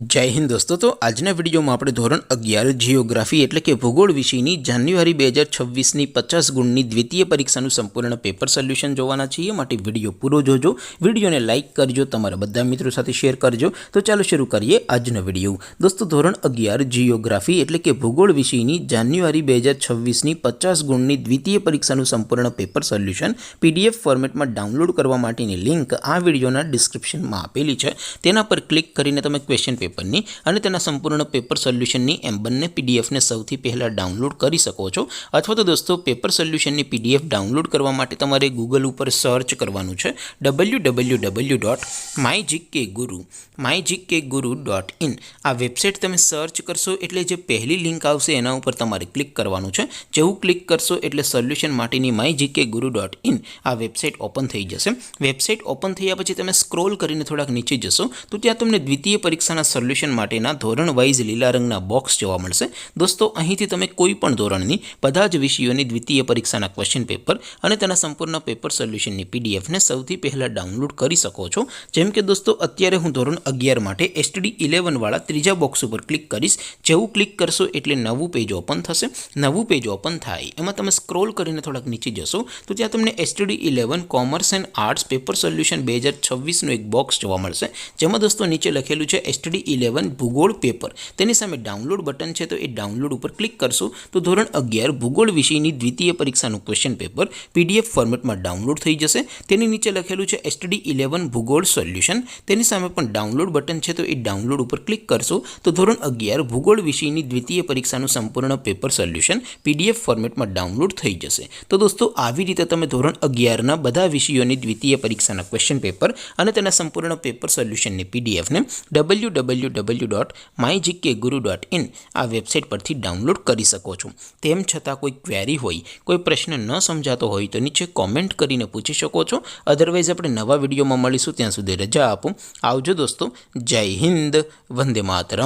जय हिंद दोस्तों। तो आजना विडियो में આપણે ધોરણ 11 જીઓગ્રાફી એટલે કે ભૂગોળ વિષયની જાન્યુઆરી 2026 ની 50 ગુણની દ્વિતીય પરીક્ષાનું સંપૂર્ણ પેપર સોલ્યુશન જોવાના છીએ। માટે વિડિયો પૂરો જોજો, વિડિયોને લાઈક કરજો, તમારા બધા મિત્રો સાથે શેર કરજો। તો ચાલો શરૂ કરીએ આજનો વિડિયો। દોસ્તો ધોરણ 11 જીઓગ્રાફી એટલે કે ભૂગોળ વિષયની જાન્યુઆરી 2026 ની 50 ગુણની દ્વિતીય પરીક્ષાનું સંપૂર્ણ પેપર સોલ્યુશન પીડીએફ ફોર્મેટમાં ડાઉનલોડ કરવા માટેની લિંક આ વિડિયોના ડિસ્ક્રિપ્શનમાં આપેલી છે। તેના પર ક્લિક કરીને તમે ક્વેશ્ચન પેપરની અને તેના સંપૂર્ણ પેપર સોલ્યુશનની એમ બંને પીડીએફને સૌથી પહેલાં ડાઉનલોડ કરી શકો છો। અથવા તો દોસ્તો પેપર સોલ્યુશનની પીડીએફ ડાઉનલોડ કરવા માટે તમારે ગૂગલ ઉપર સર્ચ કરવાનું છે www.mygkguru.in। આ વેબસાઇટ તમે સર્ચ કરશો એટલે જે પહેલી લિંક આવશે એના ઉપર તમારે ક્લિક કરવાનું છે। જેવું ક્લિક કરશો એટલે સોલ્યુશન માટેની mygkguru.in આ વેબસાઇટ ઓપન થઈ જશે। વેબસાઇટ ઓપન થયા પછી તમે સ્ક્રોલ કરીને થોડાક નીચે જશો તો ત્યાં તમને દ્વિતીય પરીક્ષાના સોલ્યુશન માટેના ધોરણ વાઇઝ લીલા રંગના બોક્સ જોવા મળશે। દોસ્તો અહીંથી તમે કોઈ પણ ધોરણની બધા જ વિષયોની દ્વિતીય પરીક્ષાના ક્વેશ્ચન પેપર અને તેના સંપૂર્ણ પેપર સોલ્યુશનની પીડીએફને સૌથી પહેલાં ડાઉનલોડ કરી શકો છો। જેમ કે દોસ્તો અત્યારે હું ધોરણ 11 માટે એસટીડી 11 વાળા ત્રીજા બોક્સ ઉપર ક્લિક કરીશ। જેવું ક્લિક કરશો એટલે નવું પેજ ઓપન થશે। નવું પેજ ઓપન થાય એમાં તમે સ્ક્રોલ કરીને થોડાક નીચે જશો તો ત્યાં તમને STD 11 commerce and arts paper solution 2026નું એક બોક્સ જોવા મળશે। જેમાં દોસ્તો નીચે લખેલું છે એસટીડી 11 ભૂગોળ પેપર। તેની સામે ડાઉનલોડ બટન છે, તો એ ડાઉનલોડ ઉપર ક્લિક કરશો તો ધોરણ 11 ભૂગોળ વિષયની દ્વિતીય પરીક્ષાનું ક્વેશ્ચન પેપર પીડીએફ ફોર્મેટમાં ડાઉનલોડ થઈ જશે। તેની નીચે લખેલું છે એસટીડી 11 ભૂગોળ સોલ્યુશન। તેની સામે પણ ડાઉનલોડ બટન છે, તો એ ડાઉનલોડ ઉપર ક્લિક કરશો તો ધોરણ 11 ભૂગોળ વિષયની દ્વિતીય પરીક્ષાનું સંપૂર્ણ પેપર સોલ્યુશન પીડીએફ ફોર્મેટમાં ડાઉનલોડ થઈ જશે। તો દોસ્તો આવી રીતે તમે ધોરણ 11ના બધા વિષયોની દ્વિતીય પરીક્ષાના ક્વેશ્ચન પેપર અને તેના સંપૂર્ણ પેપર સોલ્યુશનની પીડીએફને www.mygkguru.in આ વેબસાઇટ પરથી ડાઉનલોડ કરી શકો છો। તેમ છતાં કોઈ ક્વેરી હોય, કોઈ પ્રશ્ન ન સમજાતો હોય તો નીચે કોમેન્ટ કરીને પૂછી શકો છો। અધરવાઇઝ આપણે નવા વિડીયોમાં મળીશું, ત્યાં સુધી રજા આપો। આવજો દોસ્તો। જય હિન્દ, વંદે માતરમ।